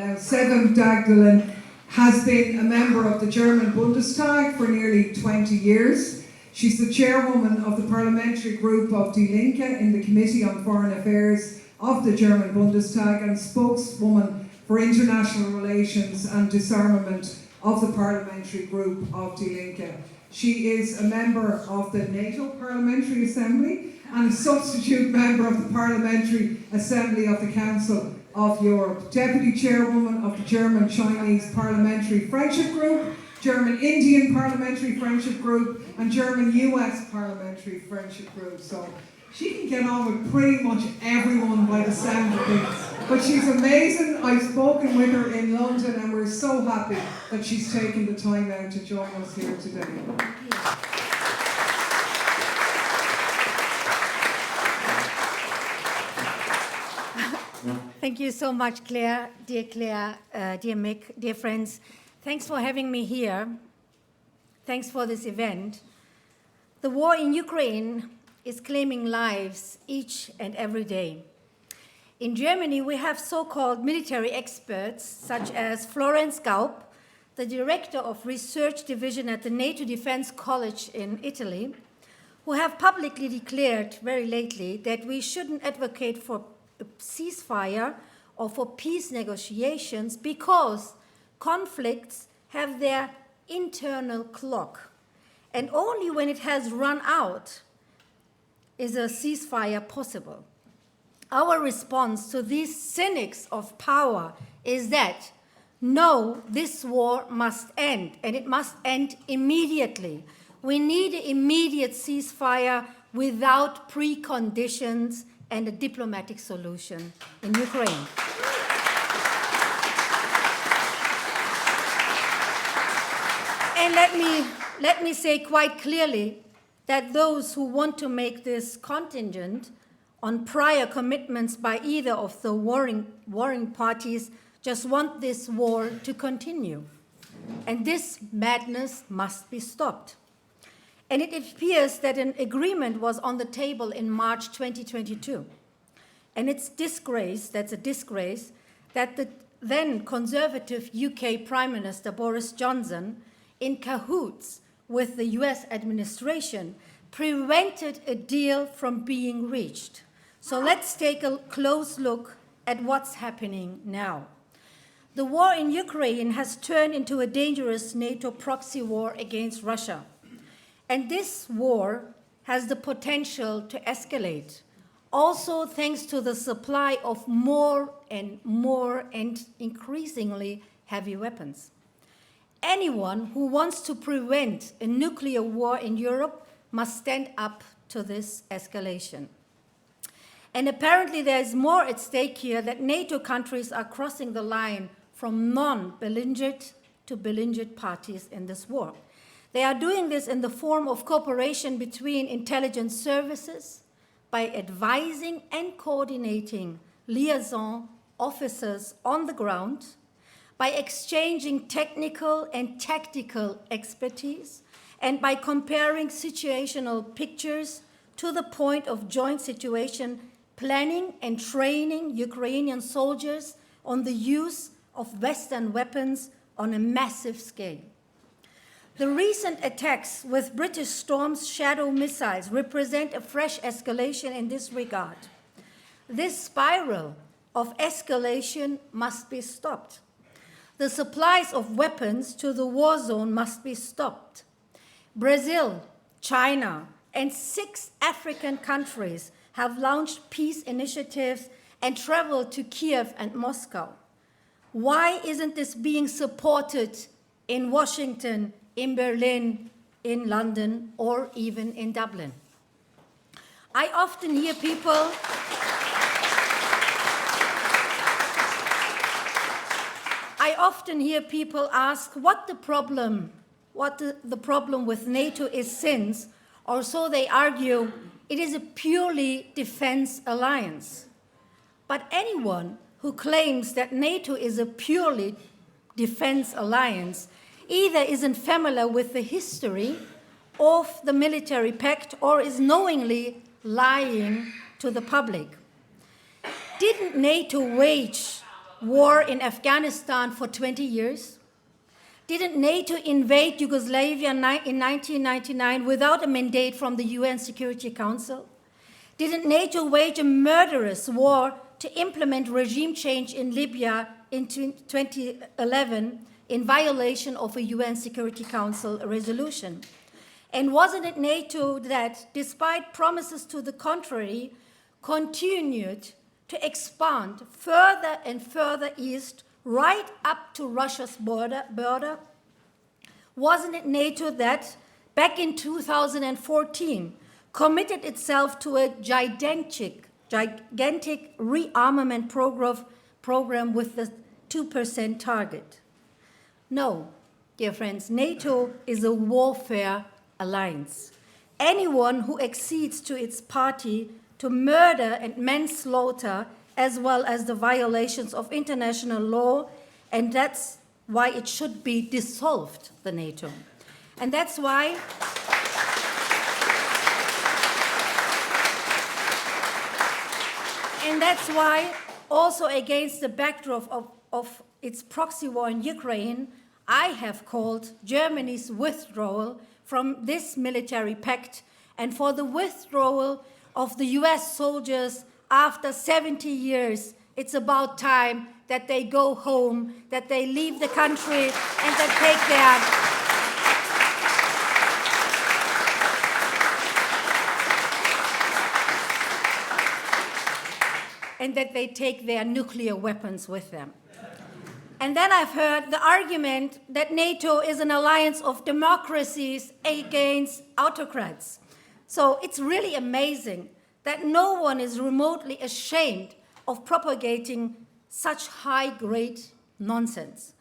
now. Sevim Dagdelen has been a member of the German Bundestag for nearly 20 years. She's the chairwoman of the parliamentary group of Die Linke in the Committee on Foreign Affairs of the German Bundestag and spokeswoman for international relations and disarmament of the parliamentary group of Die Linke. She is a member of the NATO Parliamentary Assembly and a substitute member of the Parliamentary Assembly of the Council of Europe, Deputy Chairwoman of the German-Chinese Parliamentary Friendship Group, German-Indian Parliamentary Friendship Group, and German-US Parliamentary Friendship Group. So she can get on with pretty much everyone by the sound of things. But she's amazing. I've spoken with her in London and we're so happy that she's taken the time out to join us here today. Thank you so much, Claire, dear Mick, dear friends. Thanks for having me here. Thanks for this event. The war in Ukraine is claiming lives each and every day. In Germany, we have so-called military experts, such as Florence Gaup, the director of research division at the NATO Defense College in Italy, who have publicly declared very lately that we shouldn't advocate for a ceasefire or for peace negotiations because conflicts have their internal clock. And only when it has run out is a ceasefire possible. Our response to these cynics of power is that, no, this war must end, and it must end immediately. We need an immediate ceasefire without preconditions and a diplomatic solution in Ukraine. And let me say quite clearly that those who want to make this contingent on prior commitments by either of the warring parties just want this war to continue. And this madness must be stopped. And it appears that an agreement was on the table in March 2022. And it's that's a disgrace, that the then Conservative UK Prime Minister Boris Johnson, in cahoots with the US administration, prevented a deal from being reached. So let's take a close look at what's happening now. The war in Ukraine has turned into a dangerous NATO proxy war against Russia. And this war has the potential to escalate, also thanks to the supply of more and increasingly heavy weapons. Anyone who wants to prevent a nuclear war in Europe must stand up to this escalation. And apparently there is more at stake here, that NATO countries are crossing the line from non-belligerent to belligerent parties in this war. They are doing this in the form of cooperation between intelligence services, by advising and coordinating liaison officers on the ground, by exchanging technical and tactical expertise, and by comparing situational pictures to the point of joint situation planning and training Ukrainian soldiers on the use of Western weapons on a massive scale. The recent attacks with British Storm Shadow missiles represent a fresh escalation in this regard. This spiral of escalation must be stopped. The supplies of weapons to the war zone must be stopped. Brazil, China, and 6 African countries have launched peace initiatives and traveled to Kiev and Moscow. Why isn't this being supported in Washington, in Berlin, in London, or even in Dublin? I often hear people ask what the problem with NATO is, since, or so they argue, it is a purely defense alliance. But anyone who claims that NATO is a purely defense alliance either isn't familiar with the history of the military pact or is knowingly lying to the public. Didn't NATO wage war in Afghanistan for 20 years? Didn't NATO invade Yugoslavia in 1999 without a mandate from the UN Security Council? Didn't NATO wage a murderous war to implement regime change in Libya in 2011 in violation of a UN Security Council resolution? And wasn't it NATO that, despite promises to the contrary, continued to expand further and further east, right up to Russia's border? Wasn't it NATO that, back in 2014, committed itself to a gigantic rearmament program with the 2% target? No, dear friends, NATO is a warfare alliance. Anyone who accedes to its party to murder and manslaughter, as well as the violations of international law, and that's why it should be dissolved, the NATO. And that's why also against the backdrop of its proxy war in Ukraine, I have called Germany's withdrawal from this military pact and for the withdrawal of the US soldiers after 70 years. It's about time that they go home, that they leave the country, and that they take their nuclear weapons with them. And then I've heard the argument that NATO is an alliance of democracies against autocrats. So it's really amazing that no one is remotely ashamed of propagating such high-grade nonsense.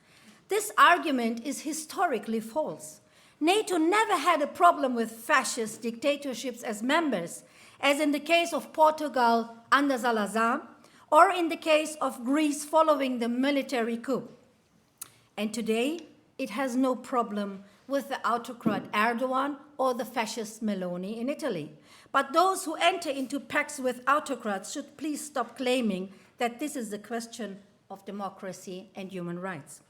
This argument is historically false. NATO never had a problem with fascist dictatorships as members, as in the case of Portugal under Salazar, or in the case of Greece following the military coup. And today, it has no problem with the autocrat Erdogan or the fascist Meloni in Italy. But those who enter into pacts with autocrats should please stop claiming that this is a question of democracy and human rights.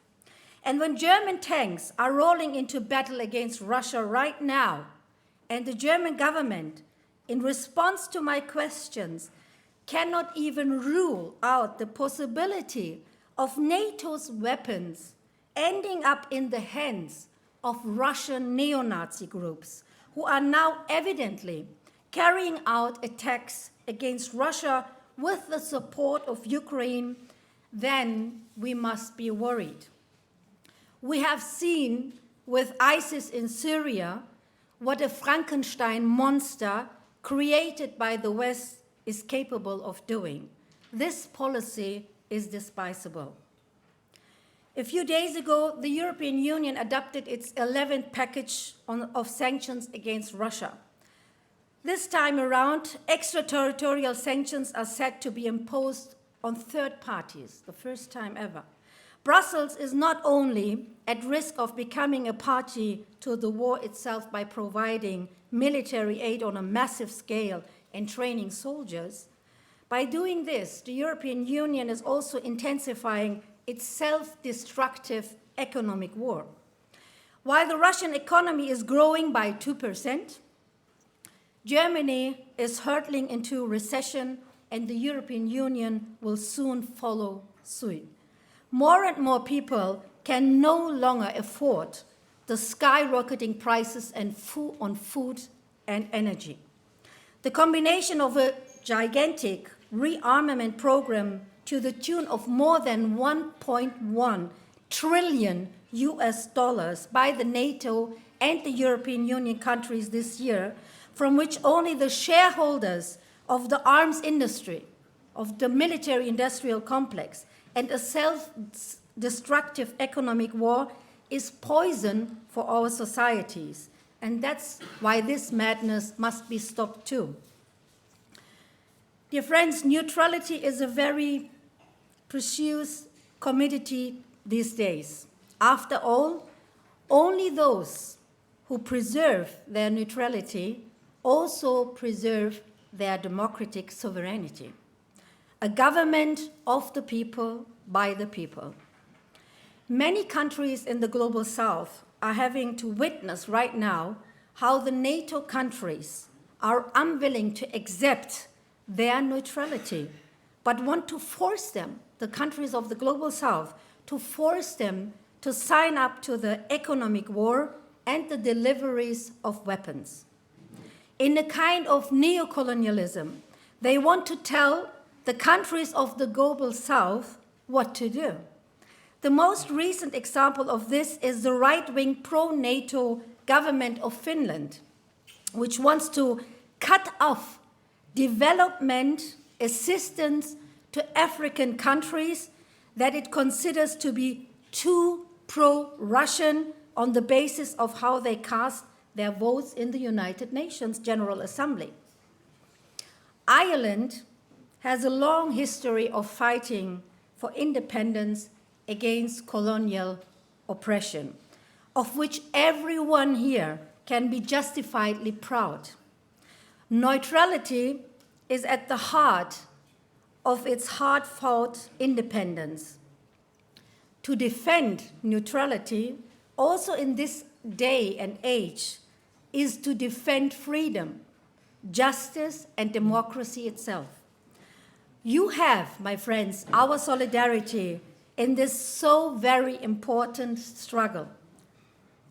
And when German tanks are rolling into battle against Russia right now, and the German government, in response to my questions, cannot even rule out the possibility of NATO's weapons ending up in the hands of Russian neo-Nazi groups who are now evidently carrying out attacks against Russia with the support of Ukraine, then we must be worried. We have seen with ISIS in Syria what a Frankenstein monster created by the West is capable of doing. This policy is despicable. A few days ago, the European Union adopted its 11th package of sanctions against Russia. This time around, extraterritorial sanctions are set to be imposed on third parties, the first time ever. Brussels is not only at risk of becoming a party to the war itself by providing military aid on a massive scale and training soldiers. By doing this, the European Union is also intensifying its self-destructive economic war. While the Russian economy is growing by 2%, Germany is hurtling into recession, and the European Union will soon follow suit. More and more people can no longer afford the skyrocketing prices on food and energy. The combination of a gigantic rearmament program to the tune of more than 1.1 trillion US dollars by the NATO and the European Union countries this year, from which only the shareholders of the arms industry, of the military-industrial complex, and a self-destructive economic war is poison for our societies. And that's why this madness must be stopped too. Dear friends, neutrality is a very precious commodity these days. After all, only those who preserve their neutrality also preserve their democratic sovereignty. A government of the people, by the people. Many countries in the global south are having to witness right now how the NATO countries are unwilling to accept their neutrality, but want to force them, the countries of the global south, to force them to sign up to the economic war and the deliveries of weapons. In a kind of neocolonialism, they want to tell the countries of the global south what to do. The most recent example of this is the right-wing pro-NATO government of Finland, which wants to cut off development assistance to African countries that it considers to be too pro-Russian on the basis of how they cast their votes in the United Nations General Assembly. Ireland has a long history of fighting for independence against colonial oppression, of which everyone here can be justifiably proud. Neutrality is at the heart of its hard-fought independence. To defend neutrality, also in this day and age, is to defend freedom, justice, and democracy itself. You have, my friends, our solidarity in this so very important struggle.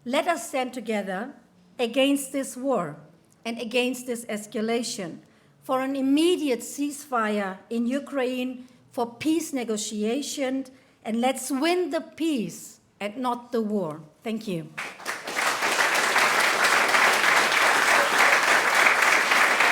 Let us stand together against this war and against this escalation, for an immediate ceasefire in Ukraine, for peace negotiation, and let's win the peace and not the war. Thank you.